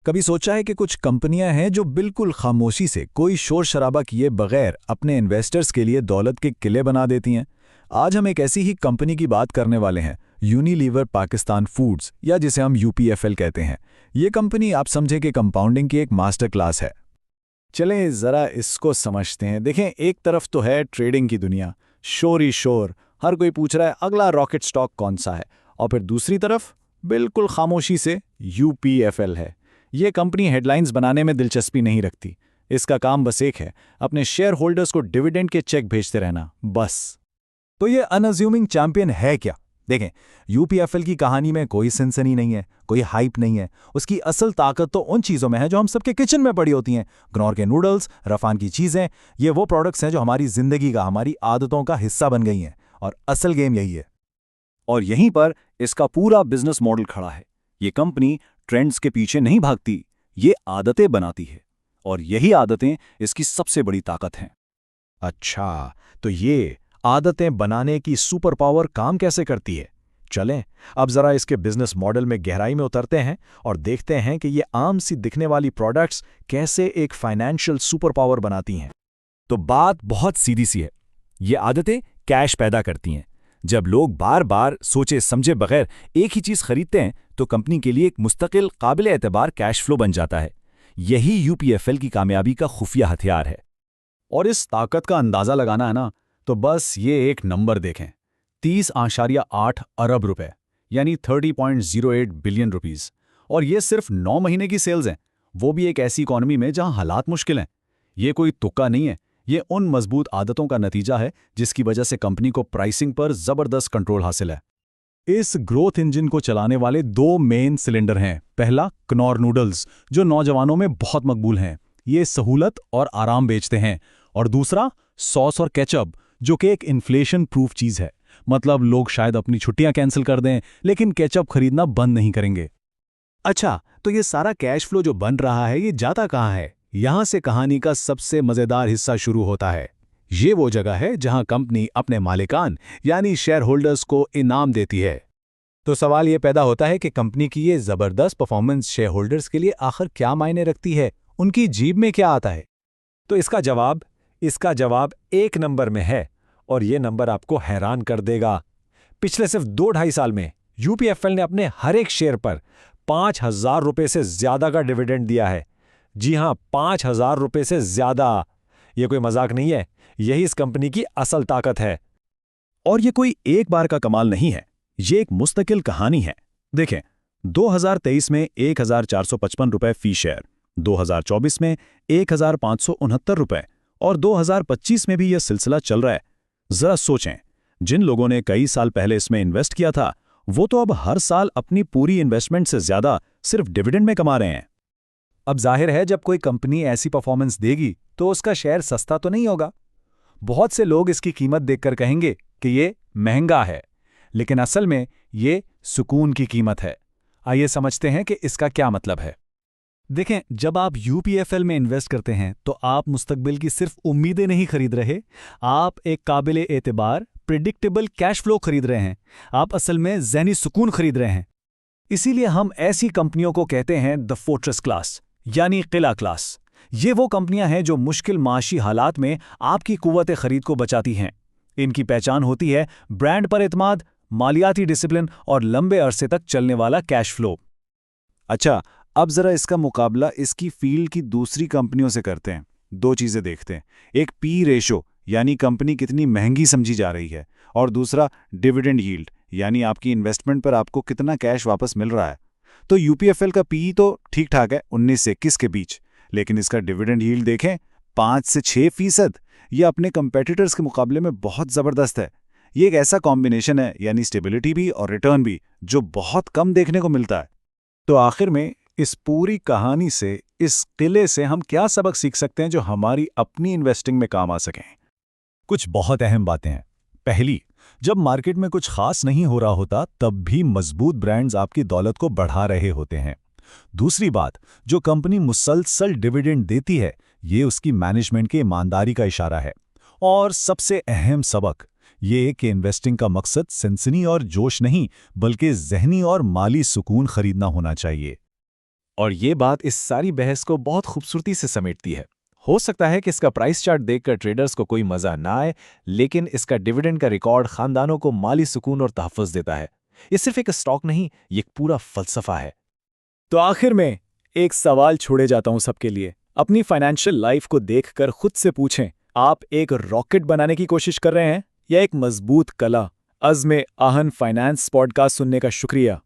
कभी सोचा है कि कुछ कंपनियां हैं जो बिल्कुल खामोशी से कोई शोर शराबा किए बगैर अपने इन्वेस्टर्स के लिए दौलत के किले बना देती हैं। आज हम एक ऐसी ही कंपनी की बात करने वाले हैं, यूनिलीवर पाकिस्तान फूड्स, या जिसे हम यूपीएफएल कहते हैं। ये कंपनी आप समझे कि कंपाउंडिंग की एक मास्टर क्लास है। चलें ज़रा इसको समझते हैं। देखें, एक तरफ तो है ट्रेडिंग की दुनिया, शोर ही शोर, हर कोई पूछ रहा है अगला रॉकेट स्टॉक कौन सा है। और फिर दूसरी तरफ बिल्कुल खामोशी से यूपीएफएल है। ये कंपनी हेडलाइंस बनाने में दिलचस्पी नहीं रखती। इसका काम बस एक है, अपने शेयर होल्डर्स को डिविडेंड के चेक भेजते रहना, बस। तो ये अनअज्यूमिंग चैंपियन है क्या? देखें, यूपीएफएल की कहानी में कोई सनसनी नहीं है, कोई हाइप नहीं है। उसकी असल ताकत तो उन चीज़ों में है जो हम सबके किचन में पड़ी होती हैं। ग्नौर के नूडल्स, रफान की चीज़ें, ये वो प्रोडक्ट्स हैं जो हमारी ज़िंदगी का, हमारी आदतों का हिस्सा बन गई हैं। और असल गेम यही है। और यहीं पर इसका पूरा बिजनेस मॉडल खड़ा है। ये कंपनी ट्रेंड्स के पीछे नहीं भागती, ये आदतें बनाती है। और यही आदतें इसकी सबसे बड़ी ताकत हैं। अच्छा, तो ये आदतें बनाने की सुपर पावर काम कैसे करती है? चलें, अब जरा इसके बिजनेस मॉडल में गहराई में उतरते हैं और देखते हैं कि ये आम सी दिखने वाली प्रोडक्ट्स कैसे एक फाइनेंशियल सुपर पावर बनाती हैं। तो बात बहुत सीधी सी है। ये आदतें कैश पैदा करती हैं। जब लोग बार बार सोचे समझे बगैर एक ही चीज़ खरीदते हैं तो कंपनी के लिए एक मुस्तकिल काबिल एतबार कैश फ्लो बन जाता है। यही यूपीएफएल की कामयाबी का खुफिया हथियार है। और इस ताकत का अंदाज़ा लगाना है ना, तो बस ये एक नंबर देखें, 30.8 अरब रुपए, यानी 30.08 बिलियन रुपीस। और ये सिर्फ 9 महीने की सेल्स हैं, वो भी एक ऐसी इकॉनमी में जहां हालात मुश्किल हैं। ये कोई तुक्का नहीं है, ये उन मजबूत आदतों का नतीजा है जिसकी वजह से कंपनी को प्राइसिंग पर जबरदस्त कंट्रोल हासिल है। इस ग्रोथ इंजन को चलाने वाले दो मेन सिलेंडर हैं। पहला, कनौर नूडल्स, जो नौजवानों में बहुत मकबूल हैं। ये सहूलत और आराम बेचते हैं। और दूसरा, सॉस और केचप, जो कि एक इन्फ्लेशन प्रूफ चीज़ है। मतलब लोग शायद अपनी छुट्टियां कैंसिल कर दें, लेकिन केचप खरीदना बंद नहीं करेंगे। अच्छा, तो ये सारा कैश फ्लो जो बन रहा है, ये जाता कहाँ है? यहां से कहानी का सबसे मजेदार हिस्सा शुरू होता है। ये वो जगह है जहां कंपनी अपने मालिकान यानी शेयर होल्डर्स को इनाम देती है। तो सवाल ये पैदा होता है कि कंपनी की ये जबरदस्त परफॉर्मेंस शेयर होल्डर्स के लिए आखिर क्या मायने रखती है, उनकी जेब में क्या आता है? तो इसका जवाब एक नंबर में है, और ये नंबर आपको हैरान कर देगा। पिछले सिर्फ 2-2.5 साल में यूपीएफएल ने अपने हर एक शेयर पर 5,000 रुपये से ज्यादा का डिविडेंड दिया है। जी हां, 5,000 रुपये से ज्यादा। ये कोई मजाक नहीं है, यही इस कंपनी की असल ताकत है। और ये कोई एक बार का कमाल नहीं है, ये एक मुस्तकिल कहानी है। देखें, 2023 में 1,455 रुपये फी शेयर, 2024 में 1,569 रुपये, और 2025 में भी यह सिलसिला चल रहा है। जरा सोचें, जिन लोगों ने कई साल पहले इसमें इन्वेस्ट किया था, वो तो अब हर साल अपनी पूरी इन्वेस्टमेंट से ज्यादा सिर्फ डिविडेंड में कमा रहे हैं। अब जाहिर है, जब कोई कंपनी ऐसी परफॉर्मेंस देगी तो उसका शेयर सस्ता तो नहीं होगा। बहुत से लोग इसकी कीमत देखकर कहेंगे कि ये महंगा है, लेकिन असल में ये सुकून की कीमत है। आइए समझते हैं कि इसका क्या मतलब है। देखें, जब आप यूपीएफएल में इन्वेस्ट करते हैं तो आप मुस्तकबिल की सिर्फ उम्मीदें नहीं खरीद रहे, आप एक काबिल एतबार प्रिडिक्टेबल कैश फ्लो खरीद रहे हैं। आप असल में ज़हनी सुकून खरीद रहे हैं। इसीलिए हम ऐसी कंपनियों को कहते हैं द फोर्ट्रेस क्लास, यानी किला क्लास। ये वो कंपनियां हैं जो मुश्किल माशी हालात में आपकी कुव्वत खरीद को बचाती हैं। इनकी पहचान होती है ब्रांड पर एतमाद, मालियाती डिसिप्लिन और लंबे अरसे तक चलने वाला कैश फ्लो। अच्छा, अब जरा इसका मुकाबला इसकी फील्ड की दूसरी कंपनियों से करते हैं। दो चीजें देखते हैं, एक पी रेशो, यानी कंपनी कितनी महंगी समझी जा रही है, और दूसरा डिविडेंड यील्ड, यानी आपकी इन्वेस्टमेंट पर आपको कितना कैश वापस मिल रहा है। तो यूपीएफएल का पी तो ठीक ठाक है, 19 से 21 के बीच, लेकिन इसका डिविडेंड यील्ड देखें, 5 से 6%। यह अपने कंपेटिटर्स के मुकाबले में बहुत जबरदस्त है। ये एक ऐसा कॉम्बिनेशन है, यानी स्टेबिलिटी भी और रिटर्न भी, जो बहुत कम देखने को मिलता है। तो आखिर में इस पूरी कहानी से, इस किले से हम क्या सबक सीख सकते हैं जो हमारी अपनी इन्वेस्टिंग में काम आ सकें? कुछ बहुत अहम बातें हैं। पहली, जब मार्केट में कुछ खास नहीं हो रहा होता तब भी मजबूत ब्रांड्स आपकी दौलत को बढ़ा रहे होते हैं। दूसरी बात, जो कंपनी मुसलसल डिविडेंड देती है, ये उसकी मैनेजमेंट की ईमानदारी का इशारा है। और सबसे अहम सबक ये कि इन्वेस्टिंग का मकसद सनसनी और जोश नहीं, बल्कि ज़हनी और माली सुकून खरीदना होना चाहिए। और ये बात इस सारी बहस को बहुत खूबसूरती से समेटती है। हो सकता है कि इसका प्राइस चार्ट देखकर ट्रेडर्स को कोई मजा ना आए, लेकिन इसका डिविडेंड का रिकॉर्ड खानदानों को माली सुकून और तहफ़्फ़ुज़ देता है। ये सिर्फ एक स्टॉक नहीं, ये एक पूरा फलसफा है। तो आखिर में एक सवाल छोड़े जाता हूं सबके लिए। अपनी फाइनेंशियल लाइफ को देखकर खुद से पूछें, आप एक रॉकेट बनाने की कोशिश कर रहे हैं या एक मजबूत कला? अज़्म-ए-आहन फाइनेंस पॉडकास्ट सुनने का शुक्रिया।